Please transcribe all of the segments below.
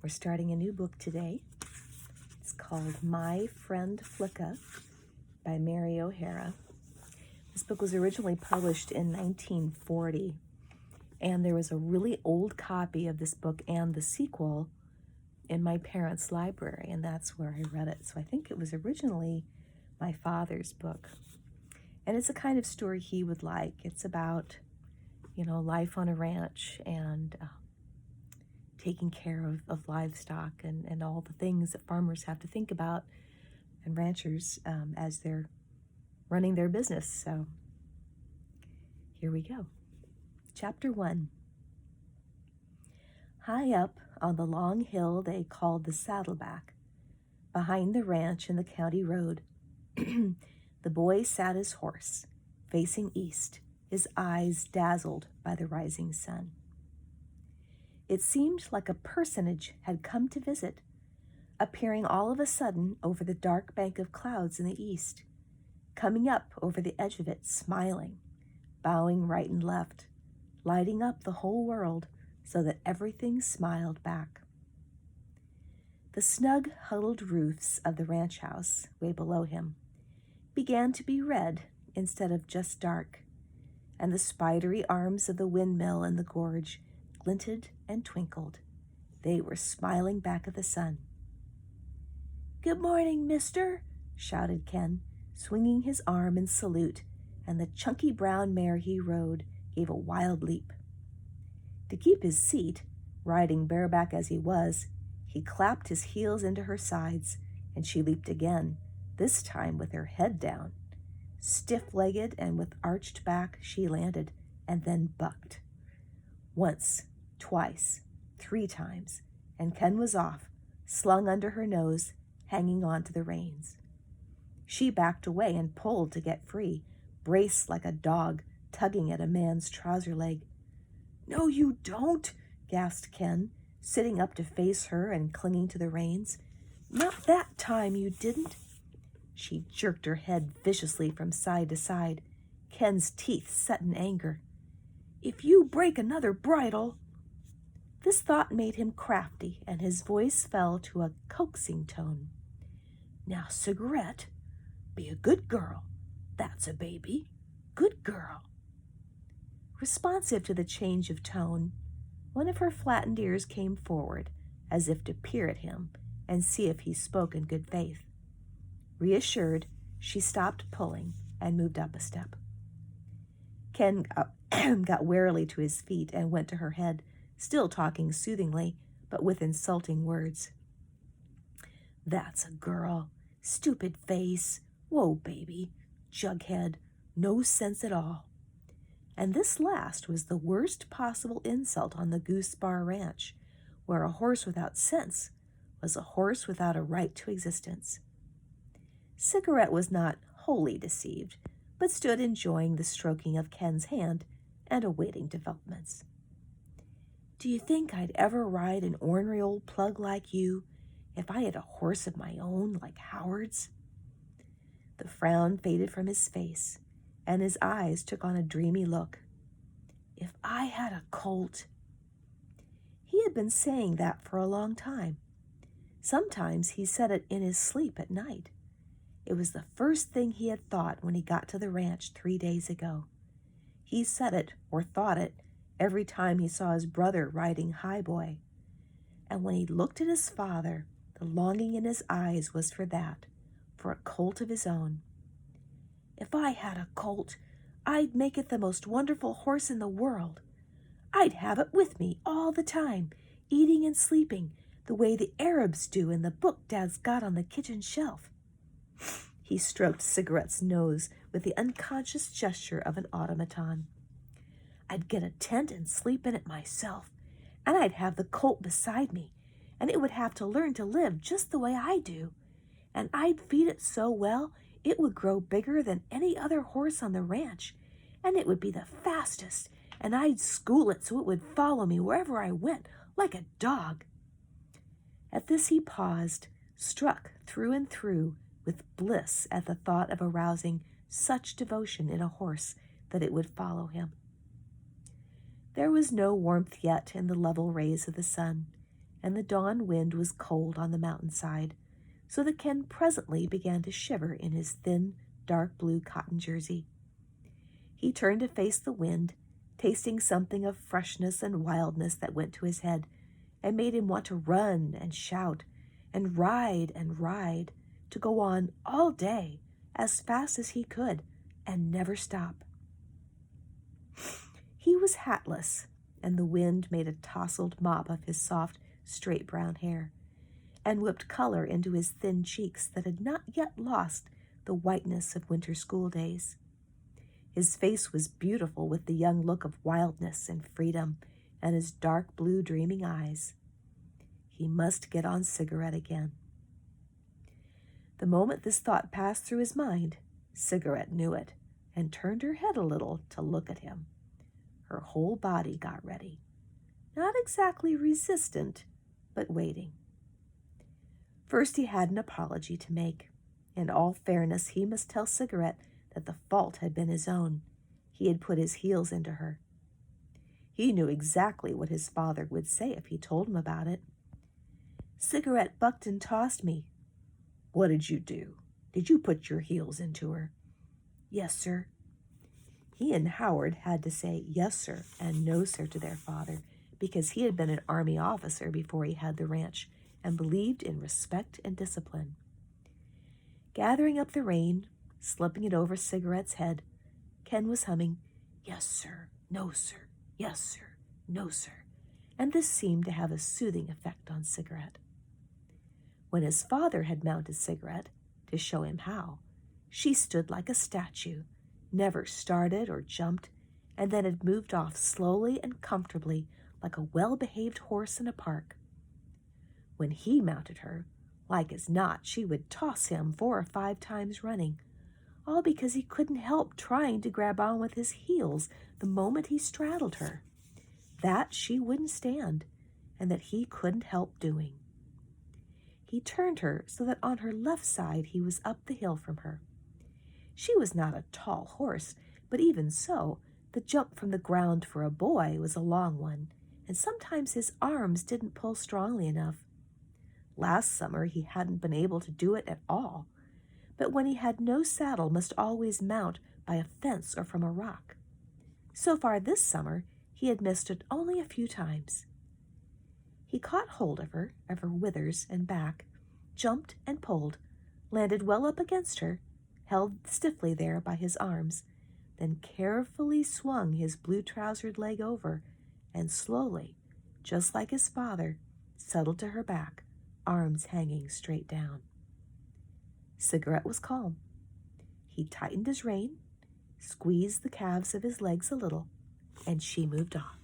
We're starting a new book today. It's called My Friend Flicka by Mary O'Hara. This book was originally published in 1940, and there was a really old copy of this book and the sequel in my parents' library, and that's where I read it. So I think it was originally my father's book. And it's a kind of story he would like. It's about, life on a ranch and taking care of livestock and all the things that farmers have to think about and ranchers as they're running their business. So here we go. Chapter 1. High up on the long hill they called the Saddleback, behind the ranch and the county road, the boy sat his horse, facing east, his eyes dazzled by the rising sun. It seemed like a personage had come to visit, appearing all of a sudden over the dark bank of clouds in the east, coming up over the edge of it, smiling, bowing right and left, lighting up the whole world so that everything smiled back. The snug, huddled roofs of the ranch house, way below him, began to be red instead of just dark, and the spidery arms of the windmill in the gorge glinted and twinkled. They were smiling back at the sun. "Good morning, mister," shouted Ken, swinging his arm in salute, and the chunky brown mare he rode gave a wild leap. To keep his seat, riding bareback as he was, he clapped his heels into her sides, and she leaped again, this time with her head down. Stiff-legged and with arched back, she landed, and then bucked. Once, twice, 3 times, and Ken was off, slung under her nose, hanging on to the reins. She backed away and pulled to get free, braced like a dog tugging at a man's trouser leg. "No, you don't," gasped Ken, sitting up to face her and clinging to the reins. "Not that time, you didn't." She jerked her head viciously from side to side, Ken's teeth set in anger. "If you break another bridle—" This thought made him crafty, and his voice fell to a coaxing tone. "Now, Cigarette, be a good girl. That's a baby. Good girl." Responsive to the change of tone, one of her flattened ears came forward, as if to peer at him and see if he spoke in good faith. Reassured, she stopped pulling and moved up a step. Ken got warily to his feet and went to her head, still talking soothingly, but with insulting words. "That's a girl. Stupid face. Whoa, baby. Jughead. No sense at all." And this last was the worst possible insult on the Goose Bar Ranch, where a horse without sense was a horse without a right to existence. Cigarette was not wholly deceived, but stood enjoying the stroking of Ken's hand and awaiting developments. "Do you think I'd ever ride an ornery old plug like you if I had a horse of my own like Howard's?" The frown faded from his face, and his eyes took on a dreamy look. "If I had a colt—" He had been saying that for a long time. Sometimes he said it in his sleep at night. It was the first thing he had thought when he got to the ranch 3 days ago. He said it, or thought it, every time he saw his brother riding Highboy. And when he looked at his father, the longing in his eyes was for that, for a colt of his own. "If I had a colt, I'd make it the most wonderful horse in the world. I'd have it with me all the time, eating and sleeping, the way the Arabs do in the book Dad's got on the kitchen shelf." He stroked Cigarette's nose with the unconscious gesture of an automaton. "I'd get a tent and sleep in it myself, and I'd have the colt beside me, and it would have to learn to live just the way I do, and I'd feed it so well it would grow bigger than any other horse on the ranch, and it would be the fastest, and I'd school it so it would follow me wherever I went, like a dog." At this he paused, struck through and through with bliss at the thought of arousing such devotion in a horse that it would follow him. There was no warmth yet in the level rays of the sun, and the dawn wind was cold on the mountainside, so that Ken presently began to shiver in his thin, dark blue cotton jersey. He turned to face the wind, tasting something of freshness and wildness that went to his head and made him want to run and shout and ride, to go on all day as fast as he could and never stop. He was hatless, and the wind made a tousled mop of his soft, straight brown hair and whipped color into his thin cheeks that had not yet lost the whiteness of winter school days. His face was beautiful with the young look of wildness and freedom and his dark blue dreaming eyes. He must get on Cigarette again. The moment this thought passed through his mind, Cigarette knew it and turned her head a little to look at him. Her whole body got ready, not exactly resistant, but waiting. First he had an apology to make. In all fairness, he must tell Cigarette that the fault had been his own. He had put his heels into her. He knew exactly what his father would say if he told him about it. Cigarette bucked and tossed me. What did you do? Did you put your heels into her? Yes, sir. He and Howard had to say yes, sir, and no, sir, to their father, because he had been an army officer before he had the ranch and believed in respect and discipline. Gathering up the rein, slipping it over Cigarette's head, Ken was humming, yes, sir, no, sir, yes, sir, no, sir, and this seemed to have a soothing effect on Cigarette. When his father had mounted Cigarette, to show him how, she stood like a statue, never started or jumped, and then had moved off slowly and comfortably like a well-behaved horse in a park. When he mounted her, like as not, she would toss him 4 or 5 times running, all because he couldn't help trying to grab on with his heels the moment he straddled her. That she wouldn't stand, and that he couldn't help doing. He turned her so that on her left side he was up the hill from her. She was not a tall horse, but even so, the jump from the ground for a boy was a long one, and sometimes his arms didn't pull strongly enough. Last summer he hadn't been able to do it at all, but when he had no saddle must always mount by a fence or from a rock. So far this summer he had missed it only a few times. He caught hold of her withers and back, jumped and pulled, landed well up against her, held stiffly there by his arms, then carefully swung his blue-trousered leg over, and slowly, just like his father, settled to her back, arms hanging straight down. Cigarette was calm. He tightened his rein, squeezed the calves of his legs a little, and she moved off.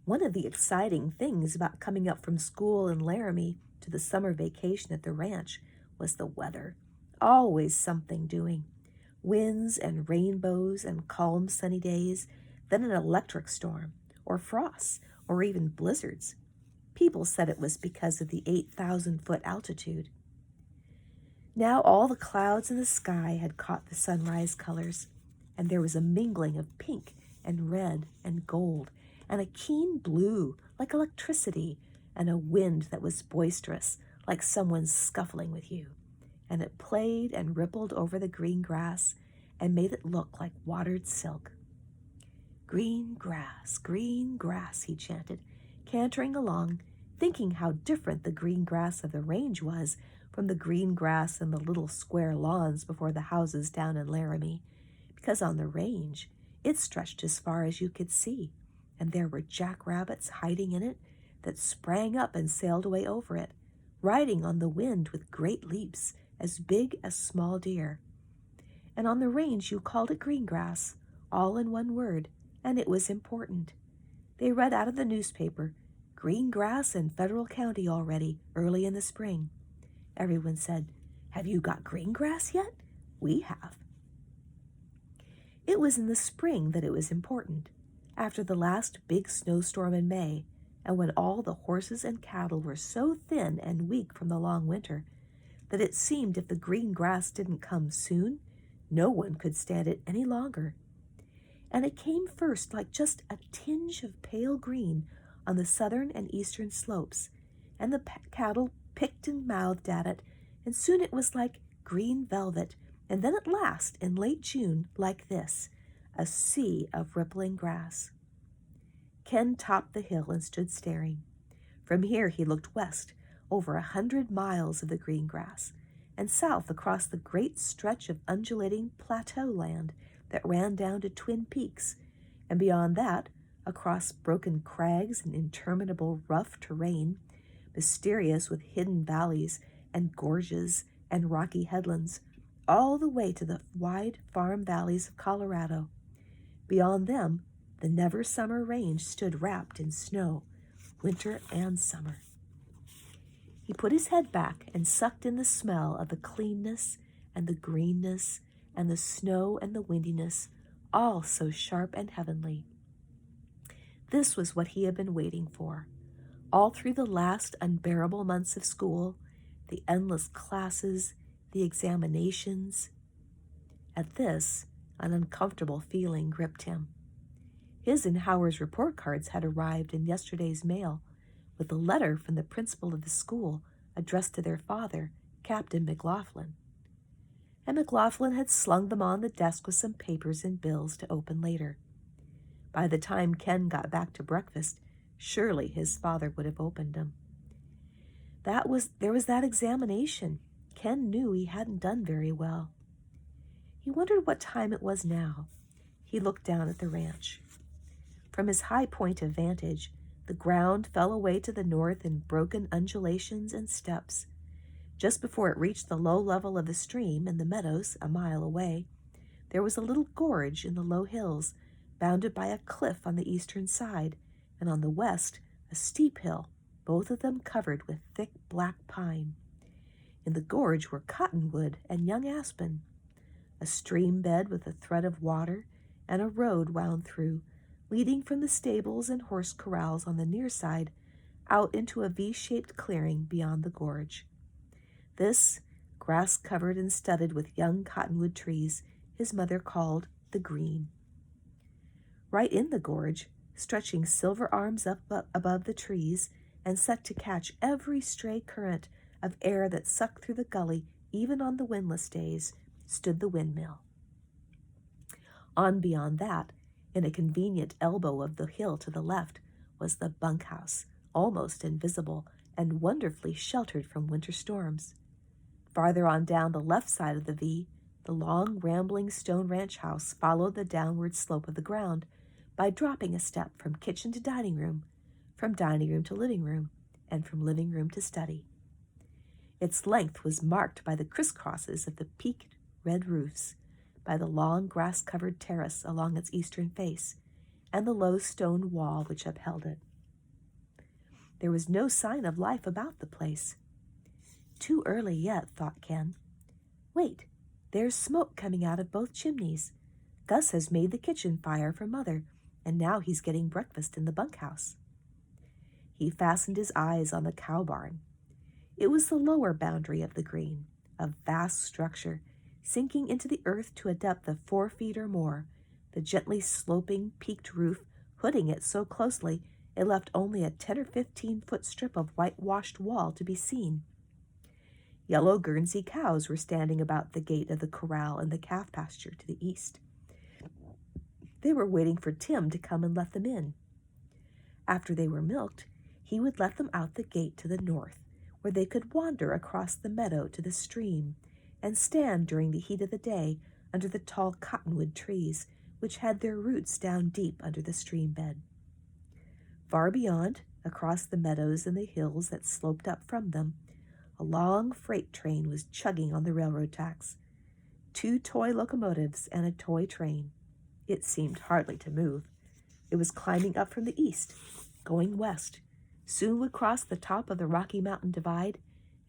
One of the exciting things about coming up from school in Laramie to the summer vacation at the ranch was the weather. Always something doing. Winds and rainbows and calm sunny days, then an electric storm, or frosts, or even blizzards. People said it was because of the 8,000-foot altitude. Now all the clouds in the sky had caught the sunrise colors, and there was a mingling of pink and red and gold, and a keen blue like electricity, and a wind that was boisterous like someone scuffling with you, and it played and rippled over the green grass and made it look like watered silk. Green grass, he chanted, cantering along, thinking how different the green grass of the range was from the green grass in the little square lawns before the houses down in Laramie, because on the range it stretched as far as you could see, and there were jackrabbits hiding in it that sprang up and sailed away over it, riding on the wind with great leaps, as big as small deer. And on the range you called it green grass, all in one word, and it was important. They read out of the newspaper, "Green grass in Federal County already, early in the spring." Everyone said, "Have you got green grass yet?" "We have." It was in the spring that it was important, after the last big snowstorm in May, and when all the horses and cattle were so thin and weak from the long winter that it seemed if the green grass didn't come soon, no one could stand it any longer. and it came first like just a tinge of pale green on the southern and eastern slopes, and the cattle picked and mouthed at it, and soon it was like green velvet, and then at last, in late June, like this, a sea of rippling grass. Ken topped the hill and stood staring. From here he looked west, over 100 miles of the green grass, and south across the great stretch of undulating plateau land that ran down to Twin Peaks, and beyond that, across broken crags and interminable rough terrain, mysterious with hidden valleys and gorges and rocky headlands, all the way to the wide farm valleys of Colorado. Beyond them, the never-summer range stood wrapped in snow, winter and summer. He put his head back and sucked in the smell of the cleanness and the greenness and the snow and the windiness, all so sharp and heavenly. This was what he had been waiting for. All through the last unbearable months of school, the endless classes, the examinations. At this, an uncomfortable feeling gripped him. His and Howard's report cards had arrived in yesterday's mail, with a letter from the principal of the school addressed to their father, Captain McLaughlin. And McLaughlin had slung them on the desk with some papers and bills to open later. By the time Ken got back to breakfast, surely his father would have opened them. There was that examination. Ken knew he hadn't done very well. He wondered what time it was now. He looked down at the ranch. From his high point of vantage, the ground fell away to the north in broken undulations and steps. Just before it reached the low level of the stream and the meadows a mile away, there was a little gorge in the low hills, bounded by a cliff on the eastern side, and on the west a steep hill, both of them covered with thick black pine. In the gorge were cottonwood and young aspen. A stream bed with a thread of water and a road wound through, leading from the stables and horse corrals on the near side out into a V-shaped clearing beyond the gorge. This, grass-covered and studded with young cottonwood trees, his mother called the Green. Right in the gorge, stretching silver arms up above the trees and set to catch every stray current of air that sucked through the gully even on the windless days, stood the windmill. On beyond that, in a convenient elbow of the hill to the left, was the bunkhouse, almost invisible and wonderfully sheltered from winter storms. Farther on down the left side of the V, the long, rambling stone ranch house followed the downward slope of the ground by dropping a step from kitchen to dining room, from dining room to living room, and from living room to study. Its length was marked by the crisscrosses of the peaked red roofs, by the long grass-covered terrace along its eastern face, and the low stone wall which upheld it. There was no sign of life about the place. Too early yet, thought Ken. Wait, there's smoke coming out of both chimneys. Gus has made the kitchen fire for Mother, and now he's getting breakfast in the bunkhouse. He fastened his eyes on the cow barn. It was the lower boundary of the green, a vast structure, sinking into the earth to a depth of 4 feet or more, the gently sloping, peaked roof hooding it so closely it left only a 10 or 15-foot strip of whitewashed wall to be seen. Yellow Guernsey cows were standing about the gate of the corral in the calf pasture to the east. They were waiting for Tim to come and let them in. After they were milked, he would let them out the gate to the north, where they could wander across the meadow to the stream and stand during the heat of the day under the tall cottonwood trees, which had their roots down deep under the stream bed. Far beyond, across the meadows and the hills that sloped up from them, a long freight train was chugging on the railroad tracks. 2 toy locomotives and a toy train. It seemed hardly to move. It was climbing up from the east, going west, soon would cross the top of the Rocky Mountain Divide,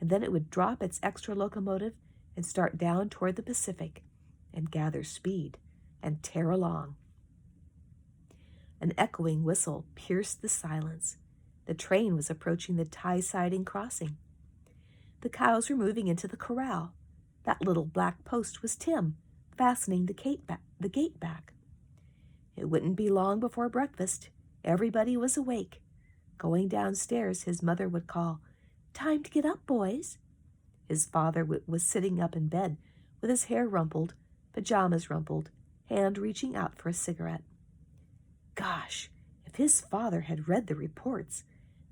and then it would drop its extra locomotive and start down toward the Pacific and gather speed and tear along. An echoing whistle pierced the silence. The train was approaching the tie-siding crossing. The cows were moving into the corral. That little black post was Tim, fastening the gate back. It wouldn't be long before breakfast. Everybody was awake. Going downstairs, his mother would call, "Time to get up, boys." His father was sitting up in bed with his hair rumpled, pajamas rumpled, hand reaching out for a cigarette. Gosh, if his father had read the reports.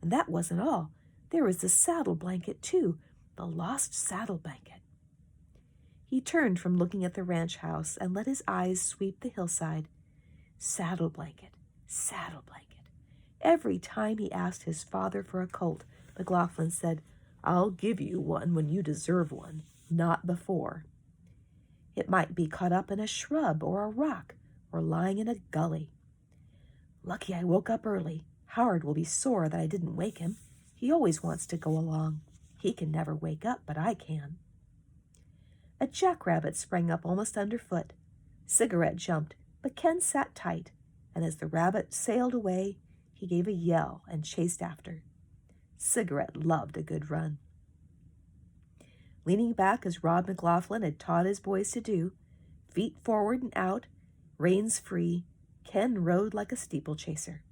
And that wasn't all. There was the saddle blanket, too, the lost saddle blanket. He turned from looking at the ranch house and let his eyes sweep the hillside. Saddle blanket, saddle blanket. Every time he asked his father for a colt, McLaughlin said, "I'll give you one when you deserve one, not before." It might be caught up in a shrub or a rock or lying in a gully. Lucky I woke up early. Howard will be sore that I didn't wake him. He always wants to go along. He can never wake up, but I can. A jackrabbit sprang up almost underfoot. Cigarette jumped, but Ken sat tight, and as the rabbit sailed away, he gave a yell and chased after. Cigarette loved a good run. Leaning back as Rod McLaughlin had taught his boys to do, feet forward and out, reins free, Ken rode like a steeplechaser.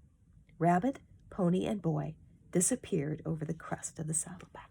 Rabbit, pony, and boy disappeared over the crest of the saddleback.